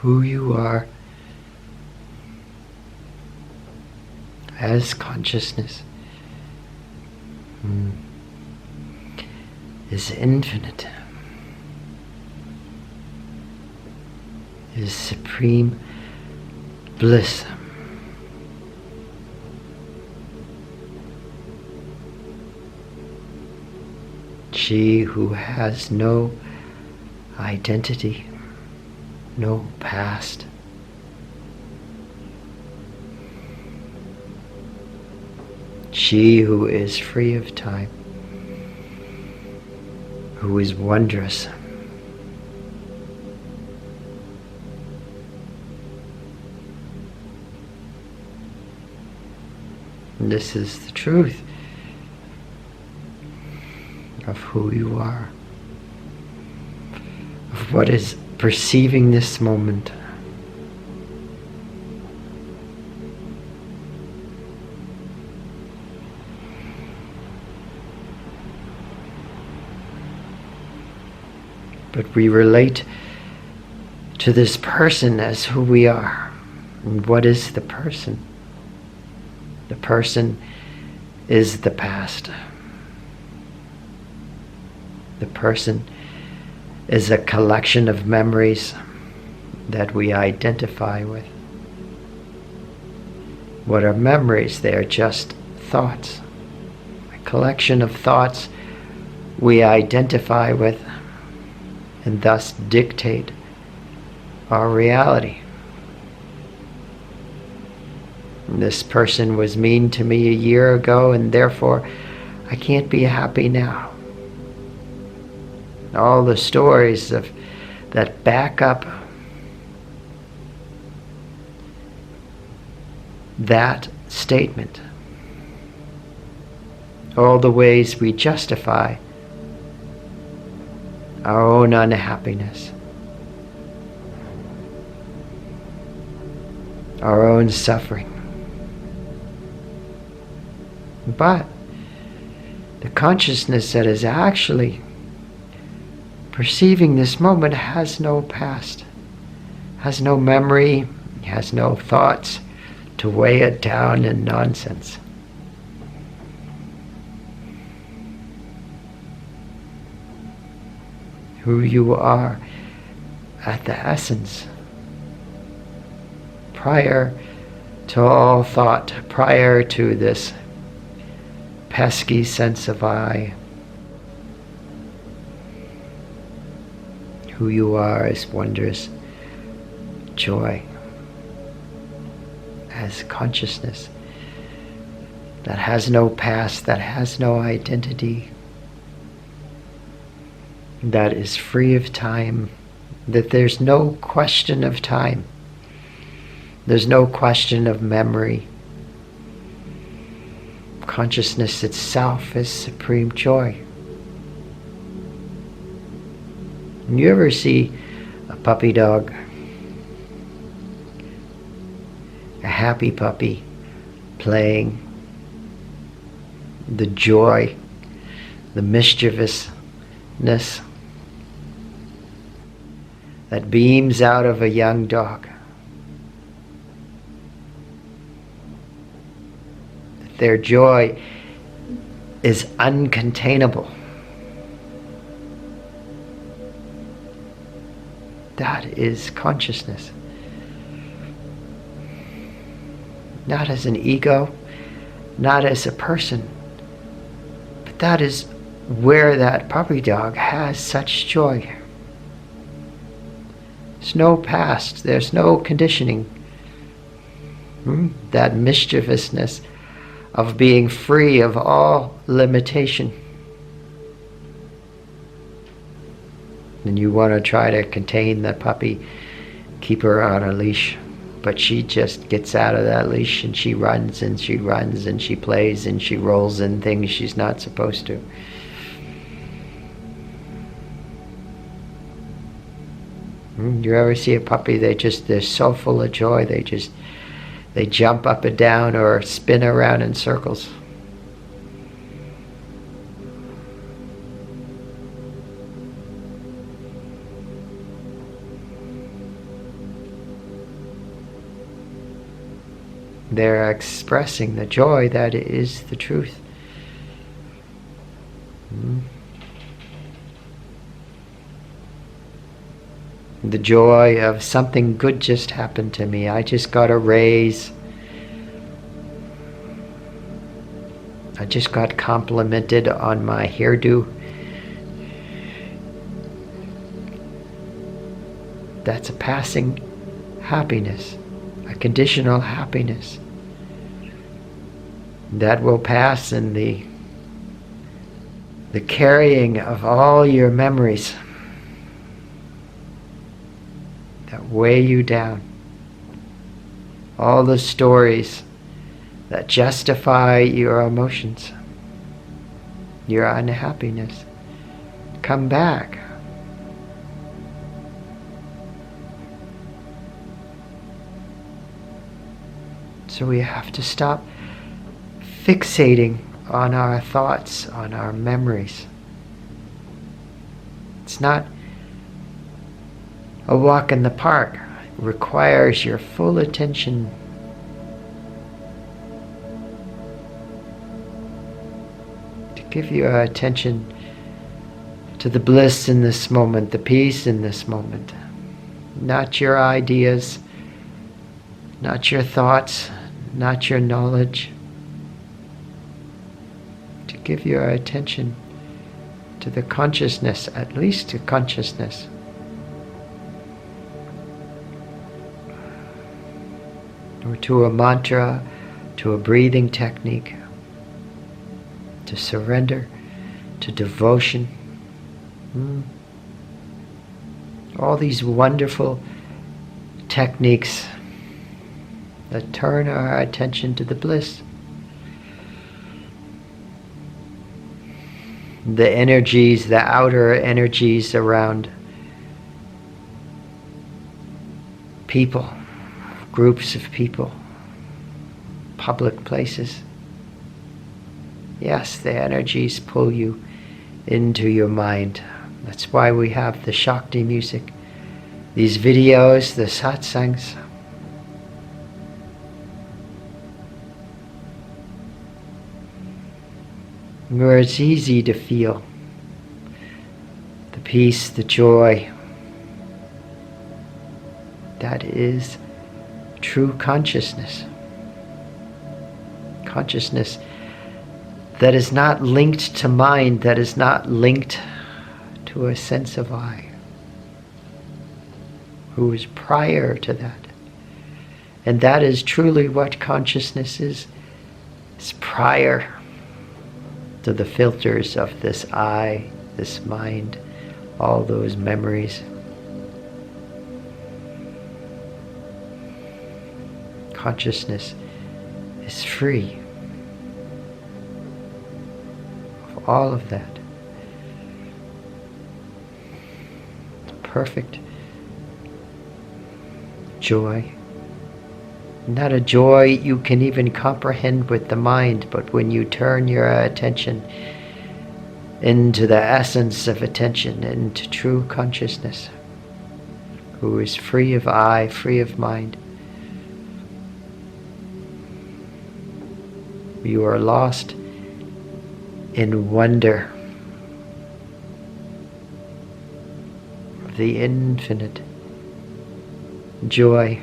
who you are as consciousness is infinite, is supreme bliss. She who has no identity, no past. She who is free of time, who is wondrous. And this is the truth of who you are, of what is perceiving this moment. But we relate to this person as who we are. And what is the person? The person is the past. The person is a collection of memories that we identify with. What are memories? They are just thoughts. A collection of thoughts we identify with and thus dictate our reality. This person was mean to me a year ago, and therefore I can't be happy now. All the stories that back up that statement. All the ways we justify our own unhappiness, our own suffering. But the consciousness that is actually perceiving this moment has no past, has no memory, has no thoughts to weigh it down in nonsense. Who you are at the essence, prior to all thought, prior to this pesky sense of I. Who you are is wondrous joy, as consciousness that has no past, that has no identity, that is free of time, that there's no question of time, there's no question of memory. Consciousness itself is supreme joy. You ever see a puppy dog, a happy puppy playing, the joy, the mischievousness that beams out of a young dog? Their joy is uncontainable. That is consciousness. Not as an ego, not as a person, but that is where that puppy dog has such joy. There's no past, there's no conditioning. That mischievousness of being free of all limitation. And you want to try to contain the puppy, keep her on a leash, but she just gets out of that leash and she runs and she runs and she plays and she rolls in things she's not supposed to. You ever see a puppy, they're so full of joy, they jump up and down or spin around in circles. They're expressing the joy that is the truth. The joy of something good just happened to me. I just got a raise. I just got complimented on my hairdo. That's a passing happiness, a conditional happiness that will pass in the carrying of all your memories that weigh you down, all the stories that justify your emotions, your unhappiness. Come back. So we have to stop fixating on our thoughts, on our memories. It's not a walk in the park. It requires your full attention. To give your attention to the bliss in this moment, the peace in this moment. Not your ideas, not your thoughts, not your knowledge. To give your attention to the consciousness, at least to consciousness. Or to a mantra, to a breathing technique, to surrender, to devotion. All these wonderful techniques that turn our attention to the bliss. The energies, the outer energies around people, groups of people, public places. Yes, the energies pull you into your mind. That's why we have the Shakti music, these videos, the satsangs. Where it's easy to feel the peace, the joy. That is true consciousness. Consciousness that is not linked to mind, that is not linked to a sense of I, who is prior to that. And that is truly what consciousness is. It's prior to the filters of this I, this mind, all those memories. Consciousness is free of all of that. Perfect joy. Not a joy you can even comprehend with the mind, but when you turn your attention into the essence of attention, into true consciousness, who is free of I, free of mind, you are lost in wonder of the infinite joy,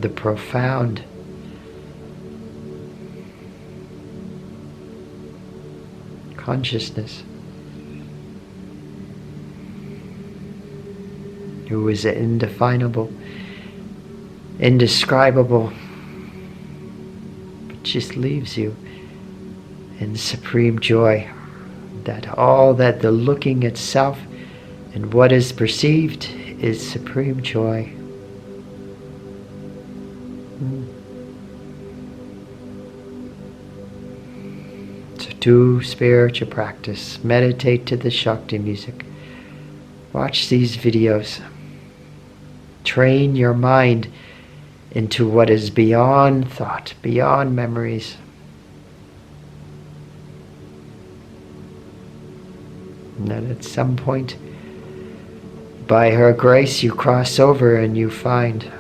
the profound consciousness, who is indefinable, indescribable, but just leaves you in supreme joy. That all that the looking itself and what is perceived is supreme joy. So do spiritual practice. Meditate to the Shakti music. Watch these videos. Train your mind into what is beyond thought, beyond memories. And then at some point, by her grace, you cross over and you find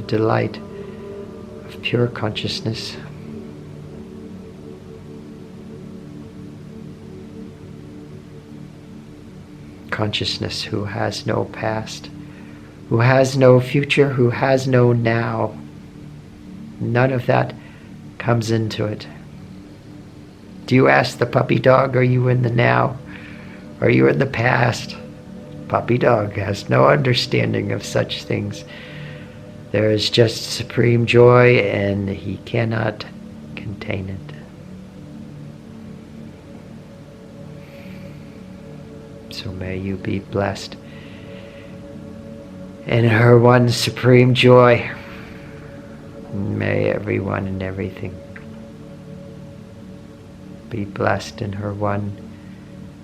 delight of pure consciousness. Consciousness who has no past, who has no future, who has no now. None of that comes into it. Do you ask the puppy dog, are you in the now? Are you in the past? Puppy dog has no understanding of such things. There is just supreme joy, and he cannot contain it. So may you be blessed in her one supreme joy. May everyone and everything be blessed in her one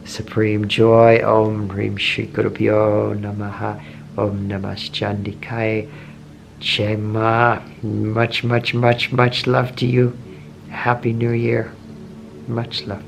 supreme joy. Om Hrim Shri Gurubhyo Namaha. Om Namaschandikaya. Shema. Much, much, much, much love to you. Happy New Year. Much love.